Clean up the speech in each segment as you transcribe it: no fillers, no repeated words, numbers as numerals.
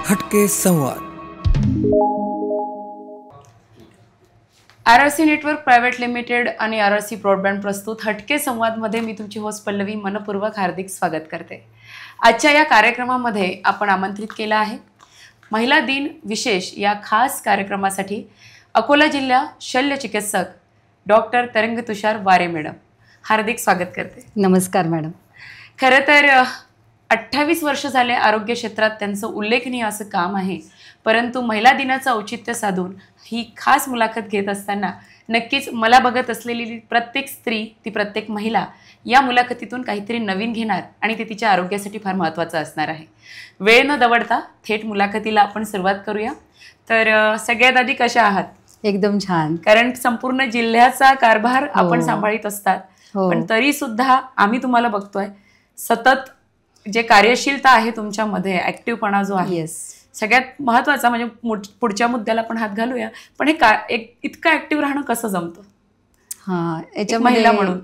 हटके संवाद. RRC network private limited आणि RRC ब्रॉडबँड प्रस्तुत हटके संवादमध्ये मी तुमची होस्ट पल्लवी मनपूर्वक हार्दिक स्वागत करते. आजच्या या कार्यक्रमामध्ये आपण आमंत्रित केलं आहे महिला दिन विशेष या खास कार्यक्रमासाठी अकोला जिल्हा शल्य चिकित्सक डॉक्टर तरंग तुषार वारे मॅडम. हार्दिक स्वागत करते. नमस्कार मॅडम. खरं तर 28 वर्ष झाले आरोग्य क्षेत्रात त्यांचं उल्लेखनीय असं काम आहे. परंतु महिला दिनाचं औचित्य साधून ही खास मुलाखत घेत असताना नक्कीच मला बघत असलेली प्रत्येक स्त्री, ती प्रत्येक महिला या मुलाखतीतून काहीतरी नवीन घेणार आणि ते तिच्या आरोग्यासाठी फार महत्त्वाचं असणार आहे. वेळ न दवडता थेट मुलाखतीला आपण सुरुवात करूया. तर सगळ्यात आधी कशा आहात? एकदम छान. कारण संपूर्ण जिल्ह्याचा कारभार आपण सांभाळीत असतात, पण तरी सुद्धा आम्ही तुम्हाला बघतोय सतत जे कार्यशीलता आहे तुमच्यामध्ये, ऍक्टिव्हपणा जो आहे, सगळ्यात महत्त्वाचा म्हणजे पुढच्या मुद्द्याला आपण हात घालूया. पण हे इतकं ऍक्टिव्ह राहणं कसं जमतं? याच्या महिला म्हणून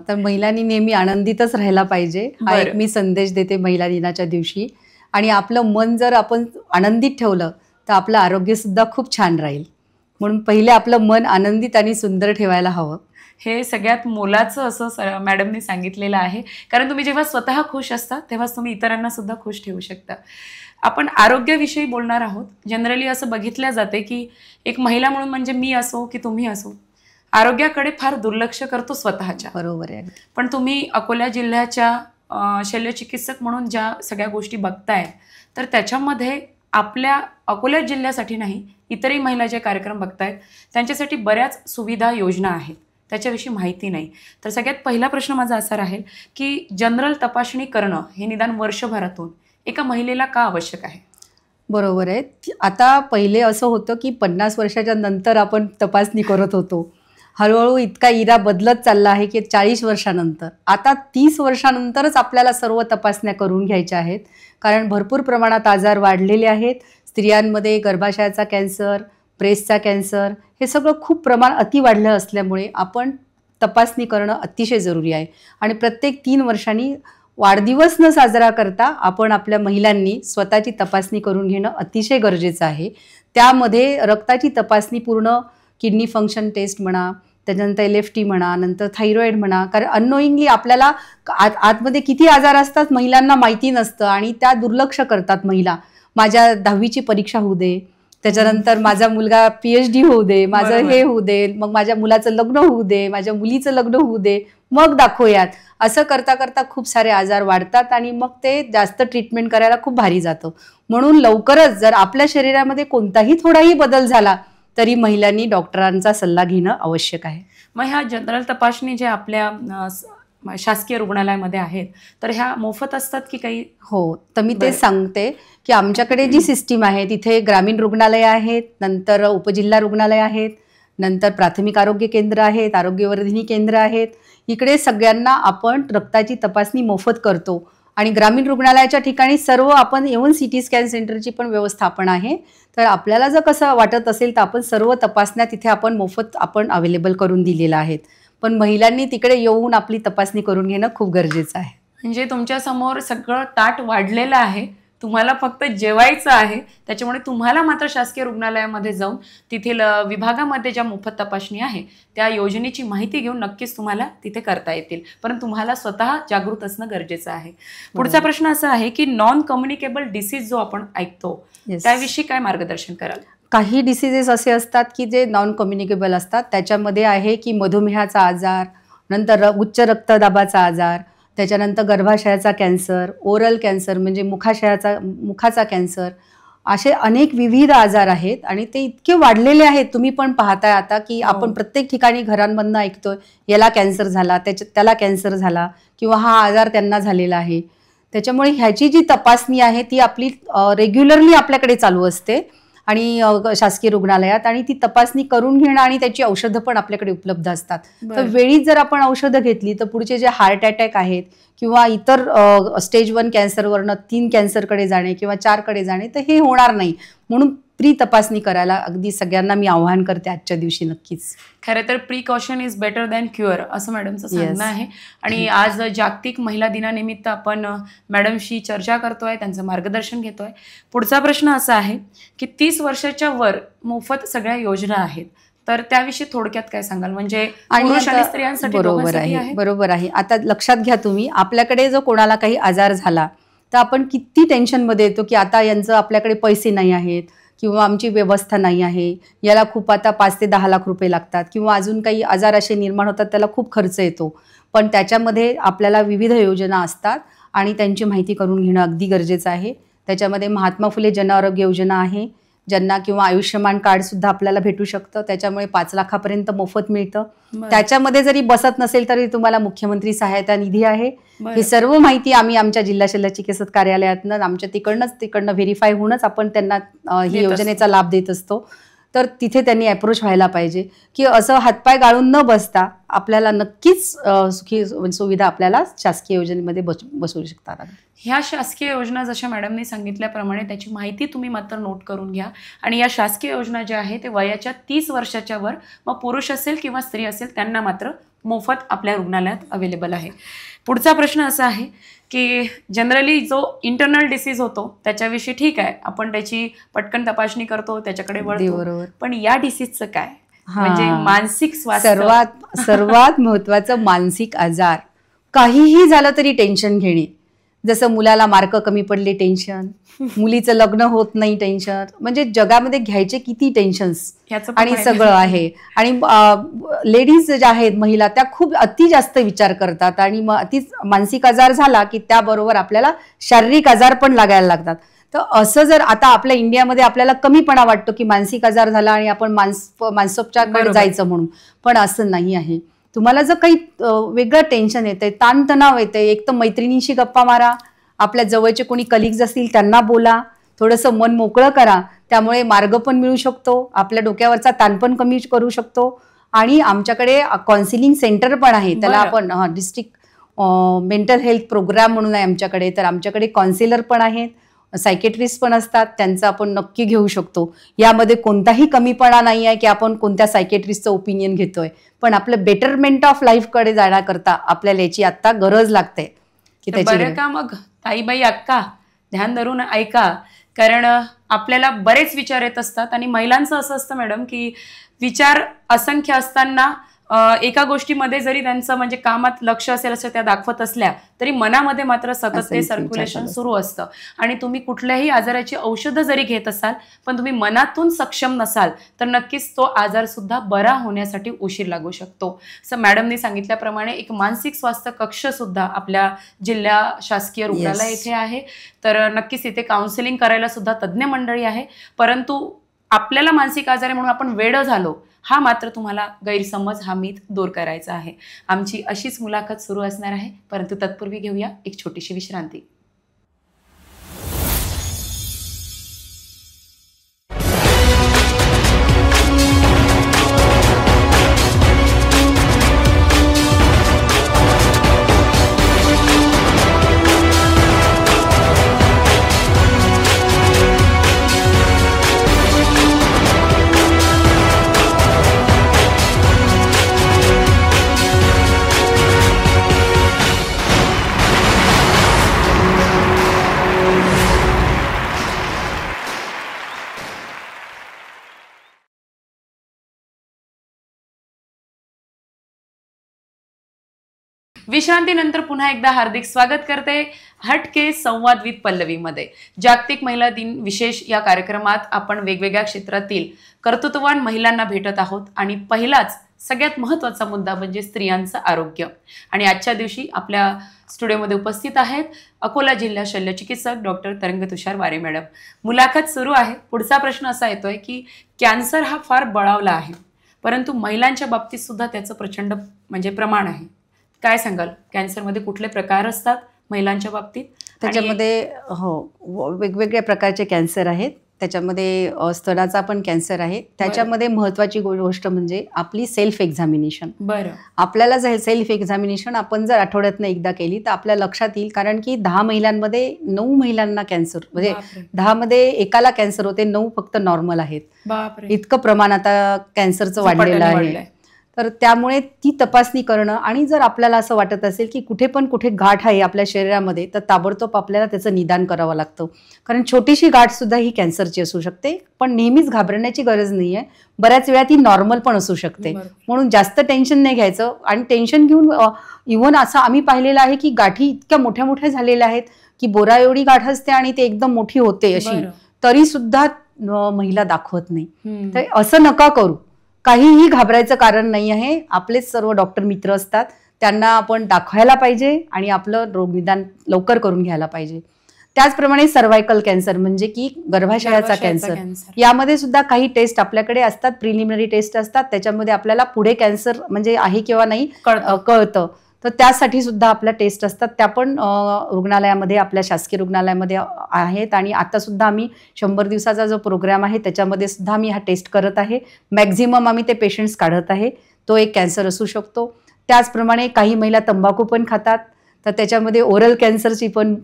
तर महिलांनी नेहमी आनंदितच राहायला पाहिजे हा एक मी संदेश देते महिला दिनाच्या दिवशी. आणि आपलं मन जर आपण आनंदित ठेवलं तर आपलं आरोग्य सुद्धा खूप छान राहील. म्हणून पहिले आपलं मन आनंदित आणि सुंदर ठेवायला हवं. हे सगळ्यात मोलाचं असं मॅडमने सांगितलेलं आहे. कारण तुम्ही जेव्हा स्वतः खुश असता तेव्हाच तुम्ही इतरांना सुद्धा खुश ठेवू शकता. आपण आरोग्याविषयी बोलणार आहोत. जनरली असं बघितलं जाते की एक महिला म्हणून म्हणजे मी असो की तुम्ही असो, आरोग्याकडे फार दुर्लक्ष करतो स्वतःच्या. बरोबर आहे. पण तुम्ही अकोला जिल्ह्याच्या शल्यचिकित्सक म्हणून ज्या सगळ्या गोष्टी बघताय, तर त्याच्यामध्ये आपल्या अकोला जिल्ह्यासाठी नाही, इतरही महिला जे कार्यक्रम बघतायत त्यांच्यासाठी बऱ्याच सुविधा योजना आहेत, त्याच्याविषयी माहिती नाही. तर सगळ्यात पहिला प्रश्न माझा असा राहील की जनरल तपासणी करणं हे निदान वर्षभरातून एका महिलेला का आवश्यक आहे? बरोबर आहे. आता पहिले असं होतं की 50 वर्षाच्या नंतर आपण तपासणी करत होतो. हळूहळू इतका इरा बदलत चालला आहे की 40 वर्षानंतर, आता 30 वर्षानंतरच आपल्याला सर्व तपासण्या करून घ्यायच्या आहेत. कारण भरपूर प्रमाणात आजार वाढलेले आहेत. स्त्रियांमध्ये गर्भाशयाचा कॅन्सर, ब्रेस्टचा कॅन्सर हे सगळं खूप प्रमाण अति वाढलं असल्यामुळे आपण तपासणी करणं अतिशय जरुरी आहे. आणि प्रत्येक 3 वर्षांनी वाढदिवस न साजरा करता आपण आपल्या महिलांनी स्वतःची तपासणी करून घेणं अतिशय गरजेचं आहे. त्यामध्ये रक्ताची तपासणी, पूर्ण किडनी फंक्शन टेस्ट म्हणा, त्याच्यानंतर LFT म्हणा, नंतर थायरॉईड म्हणा. कारण अननोईंगली आपल्याला आतमध्ये किती आजार असतात महिलांना माहिती नसतं आणि त्या दुर्लक्ष करतात महिला. माझ्या 10वीची परीक्षा होऊ दे, त्याच्यानंतर माझा मुलगा PhD होऊ दे, माझं हे होऊ दे, मग माझ्या मुलाचं लग्न होऊ दे, माझ्या मुलीचं लग्न होऊ दे, मग दाखवूयात. असं करता करता खूप सारे आजार वाढतात आणि मग ते जास्त ट्रीटमेंट करायला खूप भारी जातं. म्हणून लवकरच जर आपल्या शरीरामध्ये कोणताही थोडाही बदल झाला तरी महिलांनी डॉक्टरांचा सल्ला घेणं आवश्यक आहे. मग ह्या जनरल तपासणी जे आपल्या शासकीय रुग्णालयामध्ये आहेत, तर ह्या मोफत असतात की काही? हो, तर मी तेच सांगते की आमच्याकडे जी सिस्टीम आहे तिथे ग्रामीण रुग्णालय आहेत, नंतर उपजिल्हा रुग्णालय आहेत, नंतर प्राथमिक आरोग्य केंद्र आहेत, आरोग्यवर्धिनी केंद्र आहेत. इकडे सगळ्यांना आपण रक्ताची तपासणी मोफत करतो. आणि ग्रामीण रुग्णालयाच्या ठिकाणी सर्व आपण येऊन CT स्कॅन सेंटरची पण व्यवस्थापन आहे. तर आपल्याला जर कसं वाटत असेल तर आपण सर्व तपासण्या तिथे आपण मोफत आपण अवेलेबल करून दिलेल्या आहेत. पण महिलांनी तिकडे येऊन आपली तपासणी करून घेणं खूप गरजेचं आहे. म्हणजे तुमच्यासमोर सगळं ताट वाढलेलं आहे, तुम्हाला फक्त जेवायचं आहे. त्याच्यामुळे तुम्हाला मात्र शासकीय रुग्णालयामध्ये जाऊन तिथील विभागामध्ये ज्या मोफत तपासणी आहे त्या योजनेची माहिती घेऊन नक्कीच तुम्हाला तिथे करता येतील. पण तुम्हाला स्वतः जागृत असणं गरजेचं आहे. पुढचा प्रश्न असा आहे की नॉन कम्युनिकेबल डिसीज जो आपण ऐकतो त्याविषयी काय मार्गदर्शन कराल? काही डिसीजेस असे असतात की जे नॉन कम्युनिकेबल असतात. त्याच्यामध्ये आहे की मधुमेहाचा आजार, नंतर उच्च रक्तदाबाचा आजार, त्याच्यानंतर गर्भाशयाचा कॅन्सर, ओरल कॅन्सर म्हणजे मुखाचा कॅन्सर, असे अनेक विविध आजार आहेत आणि ते इतके वाढलेले आहेत. तुम्ही पण पाहताय आता की आपण प्रत्येक ठिकाणी घरांमधनं ऐकतोय याला कॅन्सर झाला, त्याला कॅन्सर झाला किंवा हा आजार त्यांना झालेला आहे. त्याच्यामुळे ह्याची जी तपासणी आहे ती आपली रेग्युलरली आपल्याकडे चालू असते आणि शासकीय रुग्णालयात, आणि ती तपासणी करून घेणं आणि त्याची औषधं पण आपल्याकडे उपलब्ध असतात. तर वेळीच जर आपण औषधं घेतली तर पुढचे जे हार्ट अटॅक आहेत किंवा इतर स्टेज 1 कॅन्सरवरनं 3 कॅन्सरकडे जाणे किंवा 4कडे जाणे तर हे होणार नाही. म्हणून प्री तपासणी करायला अगदी सगळ्यांना मी आवाहन करते आजच्या दिवशी नक्कीच. खरं तर precaution is better than cure असं मॅडमचं सांगणं आहे. आणि आज जागतिक महिला दिनानिमित्त आपण मॅडमशी चर्चा करतोय, त्यांचं मार्गदर्शन घेतोय. पुढचा प्रश्न असा आहे की 30 वर्षाच्या वर मोफत सगळ्या योजना आहेत, तर त्याविषयी थोडक्यात काय सांगाल? म्हणजे पुरुष आणि स्त्रियांसाठी दोघांसाठी आहे. बरोबर आहे. आता लक्षात घ्या तुम्ही, आपल्याकडे जो कोणाला काही आजार झाला तर आपण किती टेन्शनमध्ये येतो की आता यांचं आपल्याकडे पैसे नाही आहेत किंवा आमची व्यवस्था नाही आहे, याला खूप आता 5 ते 10 लाख रुपये लागतात किंवा अजून काही आजार असे निर्माण होतात त्याला खूप खर्च येतो. पण त्याच्यामध्ये आपल्याला विविध योजना असतात आणि त्यांची माहिती करून घेणं अगदी गरजेचं आहे. त्याच्यामध्ये महात्मा फुले जन आरोग्य योजना आहे, ज्यांना किंवा आयुष्यमान कार्ड सुद्धा आपल्याला भेटू शकतं, त्याच्यामुळे 5 लाखापर्यंत मोफत मिळतं. त्याच्यामध्ये जरी बसत नसेल तरी तुम्हाला मुख्यमंत्री सहायता निधी आहे. ही सर्व माहिती आम्ही आमच्या जिल्हा शल्य चिकित्सक कार्यालयातनं आमच्या तिकडनं व्हेरीफाय होऊनच आपण त्यांना ही योजनेचा लाभ देत असतो. तर तिथे त्यांनी अप्रोच व्हायला पाहिजे की असं हातपाय गाळून न बसता आपल्याला नक्कीच सुखी सुविधा आपल्याला शासकीय योजनेमध्ये बसवू शकतात. ह्या शासकीय योजना जशा मॅडमने सांगितल्याप्रमाणे त्याची माहिती तुम्ही मात्र नोट करून घ्या. आणि या शासकीय योजना ज्या आहे ते वयाच्या 30 वर्षाच्या वर, मग पुरुष असेल किंवा स्त्री असेल त्यांना मात्र मोफत आपल्या रुग्णालयात अवेलेबल आहे. पुढचा प्रश्न असा आहे की जनरली जो इंटरनल डिसीज होतो त्याच्याविषयी ठीक आहे, आपण त्याची पटकन तपासणी करतो, त्याच्याकडे वळतो. पण या डिसीजचं काय, म्हणजे मानसिक स्वास्थ्य, सर्वात महत्वाचं मानसिक आजार. काहीही झालं तरी टेन्शन घेणे. जसं मुलाला मार्क कमी पडले टेन्शन, मुलीचं लग्न होत नाही टेन्शन, म्हणजे जगामध्ये घ्यायचे किती टेन्शन्स आणि सगळं आहे. आणि लेडीज ज्या आहेत महिला त्या खूप अति जास्त विचार करतात आणि मग अति मानसिक आजार झाला की त्याबरोबर आपल्याला शारीरिक आजार पण लागायला लागतात. तर असं जर आता आपल्या इंडियामध्ये आपल्याला कमीपणा वाटतो की मानसिक आजार झाला आणि आपण मानसोपचाराकडे जायचं म्हणून, पण असं नाही आहे. तुम्हाला जर काही वेगळं टेन्शन येतंय, ताणतणाव येतंय, एक तर मैत्रिणींशी गप्पा मारा, आपल्या जवळचे कोणी कलिग्स असतील त्यांना बोला, थोडंसं मन मोकळं करा. त्यामुळे मार्ग पण मिळू शकतो, आपल्या डोक्यावरचा ताण पण कमी करू शकतो. आणि आमच्याकडे काउन्सिलिंग सेंटर पण आहे, त्याला आपण डिस्ट्रिक्ट मेंटल हेल्थ प्रोग्राम म्हणून आहे आमच्याकडे. तर आमच्याकडे काउन्सिलर पण आहेत, सायकेट्रिस्ट पण असतात, त्यांचं आपण नक्की घेऊ शकतो. यामध्ये कोणताही कमीपणा नाही आहे की आपण कोणत्या सायकेट्रिस्टचं ओपिनियन घेतोय, पण आपलं बेटरमेंट ऑफ लाईफकडे जाण्याकरता आपल्याला याची आता गरज लागते की त्याची. बरं का मग ताईबाई अक्का, ध्यान धरून ऐका, कारण आपल्याला बरेच विचार येत असतात. आणि महिलांचं असं असतं मॅडम की विचार असंख्य असताना एका गोष्टीमध्ये जरी त्यांचं म्हणजे कामात लक्ष असेल असं त्या दाखवत असल्या तरी मनामध्ये मात्र सतत ते सर्क्युलेशन सुरू असतं. आणि तुम्ही कुठल्याही आजाराची औषधं जरी घेत असाल पण तुम्ही मनातून सक्षम नसाल तर नक्कीच तो आजार सुद्धा बरा होण्यासाठी उशीर लागू शकतो. असं मॅडमनी सांगितल्याप्रमाणे एक मानसिक स्वास्थ्य कक्ष सुद्धा आपल्या जिल्हा शासकीय रुग्णालय येथे आहे. तर नक्कीच इथे काउन्सिलिंग करायला सुद्धा तज्ज्ञ मंडळी आहे. परंतु आपल्याला मानसिक आजार आहे म्हणून आपण वेडं झालो, हा मात्र तुम्हाला गैरसमज, हा मीथ दूर करायचा आहे. आमची अशीच मुलाखत सुरू असणार आहे, परंतु तत्पूर्वी घेऊया एक छोटीशी विश्रांती. विश्रांतीनंतर पुन्हा एकदा हार्दिक स्वागत करते हटके संवाद विथ पल्लवीमध्ये. जागतिक महिला दिन विशेष या कार्यक्रमात आपण वेगवेगळ्या क्षेत्रातील कर्तृत्ववान महिलांना भेटत आहोत आणि पहिलाच सगळ्यात महत्त्वाचा मुद्दा म्हणजे स्त्रियांचं आरोग्य. आणि आजच्या दिवशी आपल्या स्टुडिओमध्ये उपस्थित आहेत अकोला जिल्हा शल्य चिकित्सक डॉक्टर तरंग तुषार वारे मॅडम. मुलाखत सुरू आहे. पुढचा प्रश्न असा येतोय की कॅन्सर हा फार बळावला आहे, परंतु महिलांच्या बाबतीत सुद्धा त्याचं प्रचंड म्हणजे प्रमाण आहे. काय सांगाल, कॅन्सरमध्ये कुठले प्रकार असतात महिलांच्या बाबतीत? त्याच्यामध्ये हो वेगवेगळ्या प्रकारचे कॅन्सर आहेत. त्याच्यामध्ये स्तनाचा पण कॅन्सर आहे. त्याच्यामध्ये महत्त्वाची गोष्ट म्हणजे आपली सेल्फ एक्झामिनेशन. बरं. आपल्याला सेल्फ एक्झामिनेशन आपण जर आठवड्यातनं एकदा केली तर आपल्या लक्षात येईल, कारण की 10 महिलांमध्ये 9 महिलांना कॅन्सर, म्हणजे बापरे. 10 मध्ये एकाला कॅन्सर होते, 9 फक्त नॉर्मल आहेत. बापरे. इतकं प्रमाण आता कॅन्सरचं वाढलेलं आहे. तर त्यामुळे ती तपासणी करणं, आणि जर आपल्याला असं वाटत असेल की कुठे गाठ आहे आपल्या शरीरामध्ये, तर ताबडतोब आपल्याला त्याचं निदान करावं लागतं. कारण छोटीशी गाठ सुद्धा ही कॅन्सरची असू शकते, पण नेहमीच घाबरण्याची गरज नाहीये. बऱ्याच वेळा ती नॉर्मल पण असू शकते. म्हणून जास्त टेन्शन नाही घ्यायचं. आणि टेन्शन घेऊन इव्हन असं आम्ही पाहिलेलं आहे की गाठी इतक्या मोठ्या मोठ्या झालेल्या आहेत की बोरा एवढी गाठ असते आणि ते एकदम मोठी होते अशी, तरी सुद्धा महिला दाखवत नाही. तर असं नका करू. काहीही घाबरायचं कारण नाही आहे. आपलेच सर्व डॉक्टर मित्र असतात, त्यांना आपण दाखवायला पाहिजे आणि आपलं रोग निदान लवकर करून घ्यायला पाहिजे. त्याचप्रमाणे सर्व्हायकल कॅन्सर म्हणजे की गर्भाशयाचा कॅन्सर, यामध्ये सुद्धा काही टेस्ट आपल्याकडे असतात, प्रिलिमिनरी टेस्ट असतात. त्याच्यामध्ये आपल्याला पुढे कॅन्सर म्हणजे आहे किंवा नाही कळतं. तर त्यासाठी सुद्धा आपल्या टेस्ट असतात. त्या पण रुग्णालयामध्ये, आपल्या शासकीय रुग्णालयामध्ये आहेत. आणि आता सुद्धा आम्ही 100 दिवसाचा जो प्रोग्राम आहे त्याच्यामध्ये सुद्धा आम्ही हा टेस्ट करत आहे. मॅक्झिमम आम्ही ते पेशंट्स काढत आहे. तो एक कॅन्सर असू शकतो. त्याचप्रमाणे काही महिला तंबाखू पण खातात, तर त्याच्यामध्ये ओरल कॅन्सरची पण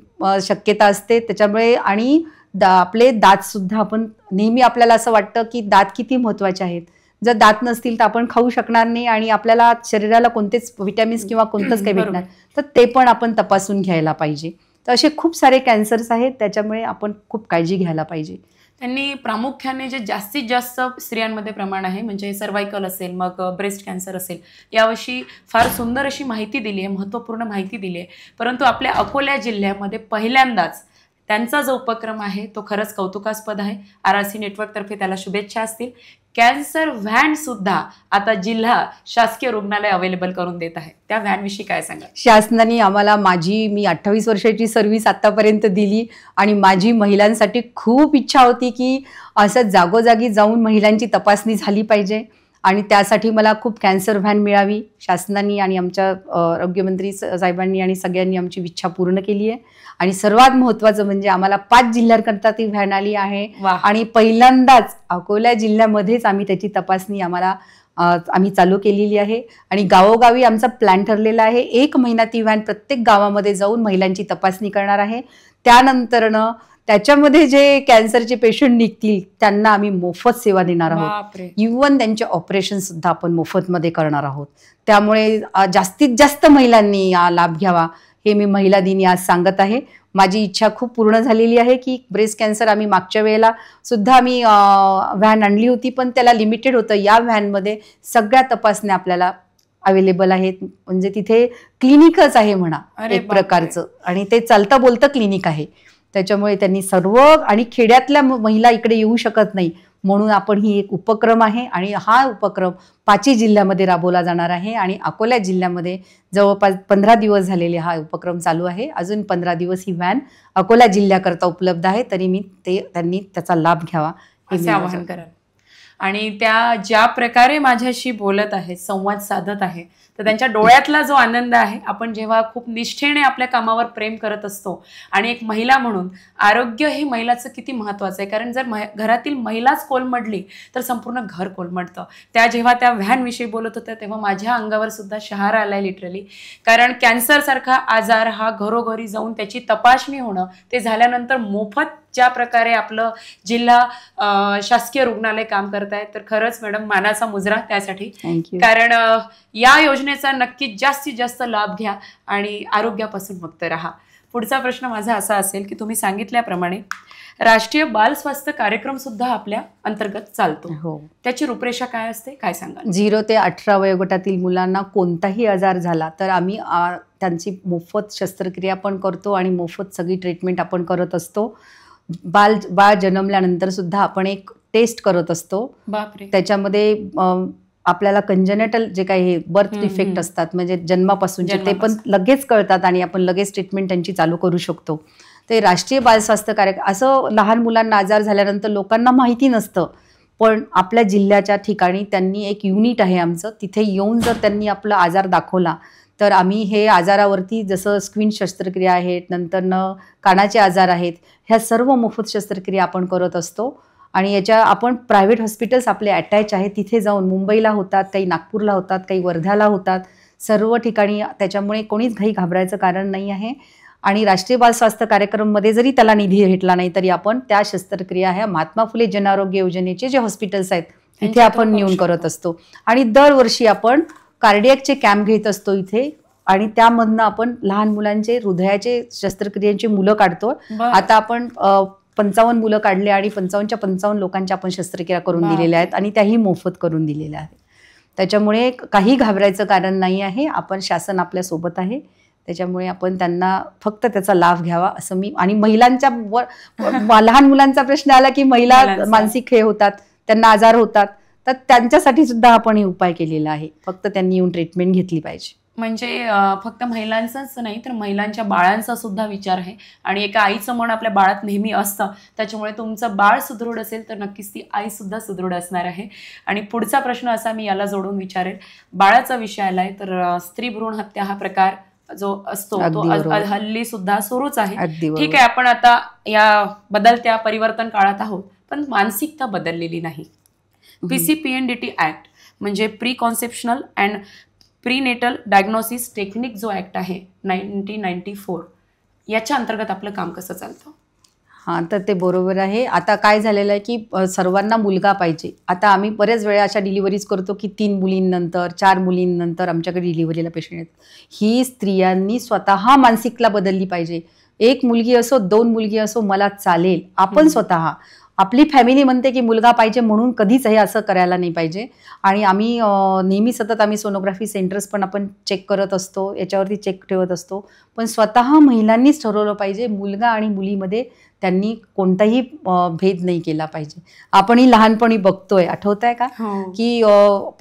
शक्यता असते. त्याच्यामुळे आणि आपले दात सुद्धा, आपण नेहमी आपल्याला असं वाटतं की दात किती महत्त्वाचे आहेत. जर दात नसतील तर आपण खाऊ शकणार नाही आणि आपल्याला शरीराला कोणतेच व्हिटॅमिन्स किंवा कोणतंच काही भेटणार, तर ते पण आपण तपासून घ्यायला पाहिजे. तर असे खूप सारे कॅन्सर्स आहेत, त्याच्यामुळे आपण खूप काळजी घ्यायला पाहिजे. त्यांनी प्रामुख्याने जे जास्तीत जास्त स्त्रियांमध्ये प्रमाण आहे, म्हणजे सर्व्हायकल असेल, मग ब्रेस्ट कॅन्सर असेल, याविषयी फार सुंदर अशी माहिती दिली आहे, महत्त्वपूर्ण माहिती दिली आहे. परंतु आपल्या अकोला जिल्ह्यामध्ये पहिल्यांदाच त्यांचा जो उपक्रम आहे तो खरंच कौतुकास्पद आहे. RRC नेटवर्कतर्फे त्याला शुभेच्छा असतील. कॅन्सर व्हॅन सुद्धा आता जिल्हा शासकीय रुग्णालय अवेलेबल करून देत आहे. त्या व्हॅनविषयी काय सांगा? शासनाने आम्हाला, मी 28 वर्षाची सर्व्हिस आतापर्यंत दिली आणि माझी महिलांसाठी खूप इच्छा होती की असं जागोजागी जाऊन महिलांची तपासणी झाली पाहिजे आणि त्यासाठी मला खूप कॅन्सर व्हॅन मिळावी. शासनाने आणि आमच्या आरोग्यमंत्री साहेबांनी आणि सगळ्यांनी आमची इच्छा पूर्ण केली आहे. आणि सर्वात महत्त्वाचं म्हणजे आम्हाला 5 जिल्ह्यांकरता ती व्हॅन आली आहे. आणि पहिल्यांदाच अकोला जिल्ह्यामध्येच आम्ही त्याची तपासणी आम्ही चालू केलेली आहे. आणि गावोगावी आमचा प्लॅन ठरलेला आहे. 1 महिना ती व्हॅन प्रत्येक गावामध्ये जाऊन महिलांची तपासणी करणार आहे. त्यानंतरनं त्याच्यामध्ये जे कॅन्सरचे पेशंट निघतील त्यांना आम्ही मोफत सेवा देणार आहोत. इव्हन त्यांचे ऑपरेशन सुद्धा आपण मोफतमध्ये करणार आहोत. त्यामुळे जास्तीत जास्त महिलांनी लाभ घ्यावा हे मी महिला दिनी आज सांगत आहे. माझी इच्छा खूप पूर्ण झालेली आहे की ब्रेस्ट कॅन्सर आम्ही मागच्या वेळेला सुद्धा आम्ही व्हॅन आणली होती, पण त्याला लिमिटेड होतं. या व्हॅनमध्ये सगळ्या तपासण्या आपल्याला अवेलेबल आहेत. म्हणजे तिथे क्लिनिकच आहे म्हणा एक प्रकारचं, आणि ते चालतं बोलतं क्लिनिक आहे. त्याच्यामुळे त्यांनी सर्व, आणि खेड्यातल्या महिला इकडे येऊ शकत नाही म्हणून आपण ही एक उपक्रम आहे आणि हा उपक्रम 5 जिल्ह्यामध्ये राबवला जाणार आहे. आणि अकोला जिल्ह्यामध्ये जवळपास 15 दिवस झालेले हा उपक्रम चालू आहे. अजून 15 दिवस ही व्हॅन अकोला जिल्ह्याकरता उपलब्ध आहे. तरी मी त्यांनी त्याचा लाभ घ्यावा असे आवाहन कराल. आणि त्या ज्या प्रकारे माझ्याशी बोलत आहेत, संवाद साधत आहे, तर त्यांच्या डोळ्यातला जो आनंद आहे, आपण जेव्हा खूप निष्ठेने आपल्या कामावर प्रेम करत असतो आणि एक महिला म्हणून आरोग्य हे महिलाचं किती महत्त्वाचं आहे. कारण जर घरातील महिलाच कोलमडली तर संपूर्ण घर कोलमडतं. जेव्हा त्या व्हॅनविषयी बोलत होत्या तेव्हा माझ्या अंगावर सुद्धा शहारा आलाय लिटरली. कारण कॅन्सरसारखा आजार हा घरोघरी जाऊन त्याची तपासणी होणं, ते झाल्यानंतर मोफत ज्या प्रकारे आपलं जिल्हा शासकीय रुग्णालय काम करत आहे, तर खरंच मॅडम मानाचा मुजरा त्यासाठी. कारण या योजनेचा नक्कीच जास्तीत जास्त लाभ घ्या आणि आरोग्यापासून मुक्त राहा. पुढचा प्रश्न माझा असा असेल की तुम्ही सांगितल्याप्रमाणे राष्ट्रीय बाल स्वास्थ्य कार्यक्रम सुद्धा आपल्या अंतर्गत चालतो. हो. त्याची रूपरेषा काय असते, काय सांगा? 0 ते 18 वयोगटातील मुलांना कोणताही आजार झाला तर आम्ही त्यांची मोफत शस्त्रक्रिया पण करतो आणि मोफत सगळी ट्रीटमेंट आपण करत असतो. बाळ जन्मल्यानंतर सुद्धा आपण एक टेस्ट करत असतो. बापरे. त्याच्यामध्ये आपल्याला कंजेनेटल जे काही बर्थ डिफेक्ट असतात, म्हणजे जन्मापासूनचे, ते पण लगेच कळतात आणि आपण लगेच ट्रीटमेंट त्यांची चालू करू शकतो. ते राष्ट्रीय बाल स्वास्थ्य कार्यक्रम, असं लहान मुलांना आजार झाल्यानंतर लोकांना माहिती नसतं, पण आपल्या जिल्ह्याच्या ठिकाणी त्यांनी एक युनिट आहे आमचं, तिथे येऊन जर त्यांनी आपला आजार दाखवला तर आम्ही हे आजारावरती जसं स्क्वीन शस्त्रक्रिया आहेत, नंतरनं कानाचे आजार आहेत, ह्या सर्व मोफत शस्त्रक्रिया आपण करत असतो. आणि याच्या आपण प्रायव्हेट हॉस्पिटल्स आपले अटॅच आहेत, तिथे जाऊन मुंबईला होतात, काही नागपूरला होतात, काही वर्ध्याला होतात, सर्व ठिकाणी. त्याच्यामुळे कोणीच घाई घाबरायचं कारण नाही आहे. आणि राष्ट्रीय बाल स्वास्थ्य कार्यक्रममध्ये जरी त्याला निधी भेटला नाही तरी आपण त्या शस्त्रक्रिया ह्या महात्मा फुले जनआरोग्य योजनेचे जे हॉस्पिटल्स आहेत तिथे आपण नेऊन करत असतो. आणि दरवर्षी आपण कार्डियकचे कॅम्प घेत असतो इथे, आणि त्यामधनं आपण लहान मुलांचे हृदयाचे शस्त्रक्रियांची मुलं काढतो. आता आपण 55 मुलं काढले आणि 55च्या 55 लोकांच्या आपण शस्त्रक्रिया करून दिलेल्या आहेत आणि त्याही मोफत करून दिलेल्या आहेत. त्याच्यामुळे काही घाबरायचं कारण नाही आहे. आपण शासन आपल्या सोबत आहे, त्याच्यामुळे आपण त्यांना फक्त त्याचा लाभ घ्यावा असं मी. आणि महिलांच्या लहान मुलांचा प्रश्न आला की महिला मानसिक हे होतात, त्यांना आजार होतात, तर त्यांच्यासाठी सुद्धा आपण हे उपाय केलेला आहे. फक्त त्यांनी येऊन ट्रीटमेंट घेतली पाहिजे. म्हणजे फक्त महिलांचाच नाही तर महिलांच्या बाळांचा सुद्धा विचार आहे. आणि एका आईचं मन आपल्या बाळात नेहमी असतं, त्याच्यामुळे तुमचं बाळ सुदृढ असेल तर नक्कीच ती आई सुद्धा सुदृढ असणार आहे. आणि पुढचा प्रश्न असा मी याला जोडून विचारेल, बाळाचा विषय आलाय तर स्त्री भ्रूण हत्या हा प्रकार जो असतो तो हल्ली सुद्धा सुरूच आहे. ठीक आहे, आपण आता या बदलत्या परिवर्तन काळात आहोत, पण मानसिकता बदललेली नाही. PCPNDT ऍक्ट म्हणजे pre conceptional and prenatal diagnosis technique जो ऍक्ट आहे 1994, याच्या अंतर्गत आपलं काम कसं चालतं? हां, तर ते बरोबर आहे. आता काय झालेलं आहे की सर्वांना मुलगा पाहिजे. आता आम्ही बऱ्याच वेळा अशा डिलिव्हरीज करतो की 3 मुलींनंतर 4 मुलींनंतर आमच्याकडे डिलिव्हरीला पेशंट आहेत. ही स्त्रियांनी स्वतः मानसिकता बदलली पाहिजे. 1 मुलगी असो 2 मुलगी असो मला चालेल. आपण स्वतः आपली फॅमिली म्हणते की मुलगा पाहिजे म्हणून कधीच हे असं करायला नाही पाहिजे. आणि आम्ही नेहमी सतत आम्ही सोनोग्राफी सेंटर्स पण आपण चेक करत असतो, याच्यावरती चेक ठेवत असतो. पण स्वतः महिलांनीच ठरवलं पाहिजे, मुलगा आणि मुलीमध्ये त्यांनी कोणताही भेद नाही केला पाहिजे. आपणही लहानपणी बघतोय, आठवत आहे का की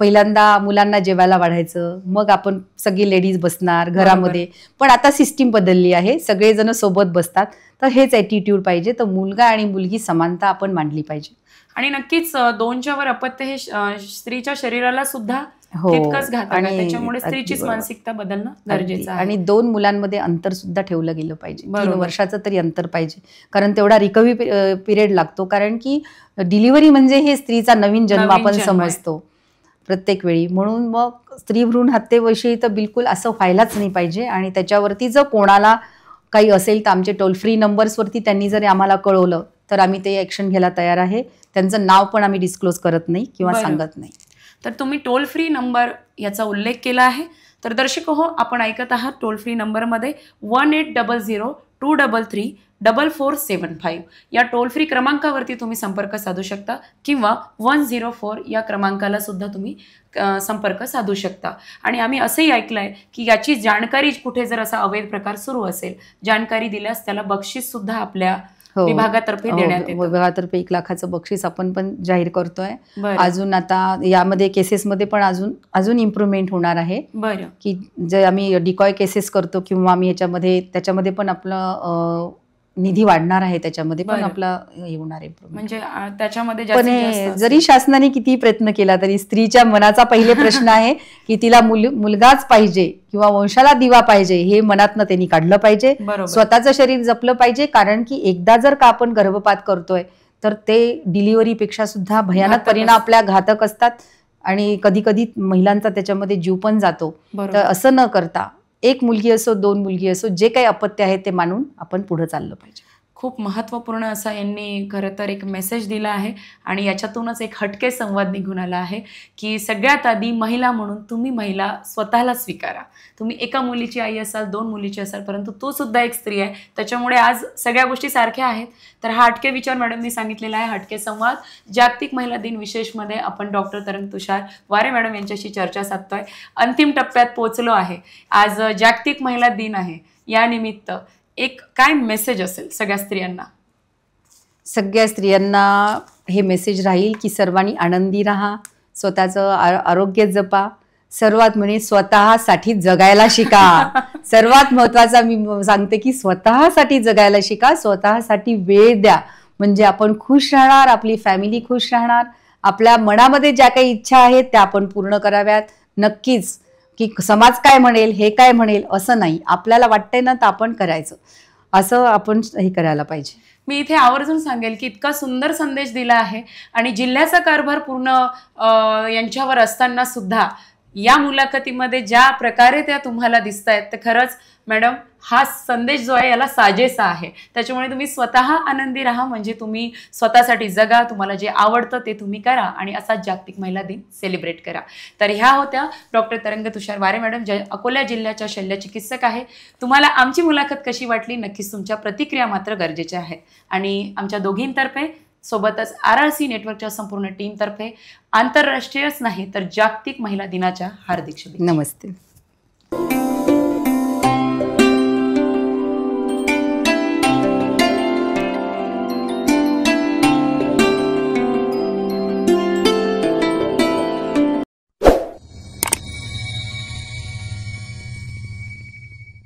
पहिल्यांदा मुलांना जेवायला वाढायचं, मग आपण सगळी लेडीज बसणार घरामध्ये. पण आता सिस्टीम बदलली आहे, सगळेजण सोबत बसतात. तर हेच ॲटिट्यूड पाहिजे. तर मुलगा आणि मुलगी समानता आपण मांडली पाहिजे. आणि नक्कीच 2च्या वर अपत्य हे स्त्रीच्या शरीराला सुद्धा तितकंच घातक आहे, त्याच्यामुळे स्त्रीचीच मानसिकता बदलणं गरजेचं आहे. आणि 2 मुलांमध्ये अंतर सुद्धा ठेवलं गेलं पाहिजे. 3 वर्षाचं तरी अंतर पाहिजे, कारण तेवढा रिकव्हरी पिरियड लागतो. कारण की डिलिव्हरी म्हणजे हे स्त्रीचा नवीन जन्म आपण समजतो प्रत्येक वेळी. म्हणून मग स्त्री भ्रूण हत्येविषयी तर बिलकुल असं व्हायलाच नाही पाहिजे. आणि त्याच्यावरती जर कोणाला काही असेल तर आमचे टोल फ्री नंबर्सवरती त्यांनी जर आम्हाला कळवलं तर आम्ही ते ॲक्शन घ्यायला तयार आहे. त्यांचं नाव पण आम्ही डिस्क्लोज करत नाही किंवा सांगत नाही. तर तुम्ही टोल फ्री नंबर याचा उल्लेख केला आहे. तर दर्शक हो, आपण ऐकत आहात टोल फ्री नंबरमध्ये 1800-233-4475 या टोल फ्री क्रमांकावरती तुम्ही संपर्क साधू शकता, किंवा 104 या क्रमांकाला सुद्धा तुम्ही संपर्क साधू शकता. आणि आम्ही असंही ऐकलंय की याची जाणकारी कुठे जर असा अवैध प्रकार सुरू असेल, जाणकारी दिल्यास त्याला बक्षीस सुद्धा आपल्या विभागातर्फे देण्यात येतं. विभागातर्फे 1 लाखाचं बक्षीस आपण पण जाहीर करतोय. अजून आता यामध्ये केसेसमध्ये पण अजून इम्प्रूव्हमेंट होणार आहे. बरं, की जे आम्ही डिकॉय केसेस करतो किंवा आम्ही त्याच्यामध्ये पण आपलं निधी वाढणार आहे, त्याच्यामध्ये पण आपला हे होणार आहे. म्हणजे त्याच्यामध्ये पण जरी शासनाने किती प्रयत्न केला तरी स्त्रीच्या मनाचा पहिले प्रश्न आहे की तिला मुलगाच पाहिजे किंवा वंशाला दिवा पाहिजे, हे मनातनं त्यांनी काढलं पाहिजे. स्वतःचं शरीर जपलं पाहिजे. कारण की एकदा जर का आपण गर्भपात करतोय तर ते डिलिव्हरीपेक्षा सुद्धा भयानक परिणाम आपल्या घातक असतात. आणि कधी कधी महिलांचा त्याच्यामध्ये जीव पण जातो. तर असं न करता 1 मुलगी असो 2 मुलगी असो, जे काही अपत्य आहे ते मानून आपण पुढे चाललं पाहिजे. खूप महत्त्वपूर्ण असा यांनी खरं तर एक मेसेज दिला आहे. आणि याच्यातूनच एक हटके संवाद निघून आला आहे की सगळ्यात आधी महिला म्हणून तुम्ही महिला स्वतःला स्वीकारा. तुम्ही एका मुलीची आई असाल, 2 मुलीची असाल, परंतु तू सुद्धा एक स्त्री आहे. त्याच्यामुळे आज सगळ्या गोष्टी सारख्या आहेत. तर हा हटके विचार मॅडमनी सांगितलेला आहे. हटके संवाद जागतिक महिला दिन विशेषमध्ये आपण डॉक्टर तरंग तुषार वारे मॅडम यांच्याशी चर्चा साधतोय. अंतिम टप्प्यात पोहोचलो आहे. आज जागतिक महिला दिन आहे. या निमित्त एक काय मेसेज असेल सगळ्या स्त्रियांना? सगळ्या स्त्रियांना हे मेसेज राहील की सर्वांनी आनंदी राहा, स्वतःचं आरोग्य जपा, सर्वात म्हणजे स्वतःसाठी जगायला शिका. सर्वात महत्त्वाचा मी सांगते की स्वतःसाठी जगायला शिका, स्वतःसाठी वेळ द्या. म्हणजे आपण खुश राहणार, आपली फॅमिली खुश राहणार. आपल्या मनामध्ये ज्या काही इच्छा आहेत त्या आपण पूर्ण कराव्यात. नक्कीच की समाज काय म्हणेल, हे काय म्हणेल असं नाही. आपल्याला वाटतंय ना तर आपण करायचं, असं आपण हे करायला पाहिजे. मी इथे आवर्जून सांगेल की इतका सुंदर संदेश दिला आहे आणि जिल्ह्याचा कारभार पूर्ण यांच्यावर असताना सुद्धा या मुलाखतीमध्ये ज्या प्रकारे त्या तुम्हाला दिसत आहेत तर खरंच मॅडम हा संदेश जो आहे याला साजेसा आहे. त्याच्यामुळे तुम्ही स्वतः आनंदी राहा, म्हणजे तुम्ही स्वतःसाठी जगा, तुम्हाला जे आवडतं ते तुम्ही करा आणि असा जागतिक महिला दिन सेलिब्रेट करा. तर ह्या होत्या डॉक्टर तरंग तुषार वारे मॅडम, ज्या अकोला जिल्ह्याच्या शल्यचिकित्सक आहे. तुम्हाला आमची मुलाखत कशी वाटली नक्कीच तुमच्या प्रतिक्रिया मात्र गरजेच्या आहेत. आणि आमच्या दोघींतर्फे सोबतच RRC नेटवर्कच्या संपूर्ण टीमतर्फे आंतरराष्ट्रीयच नाही तर जागतिक महिला दिनाच्या हार्दिक शुभेच्छा. नमस्ते.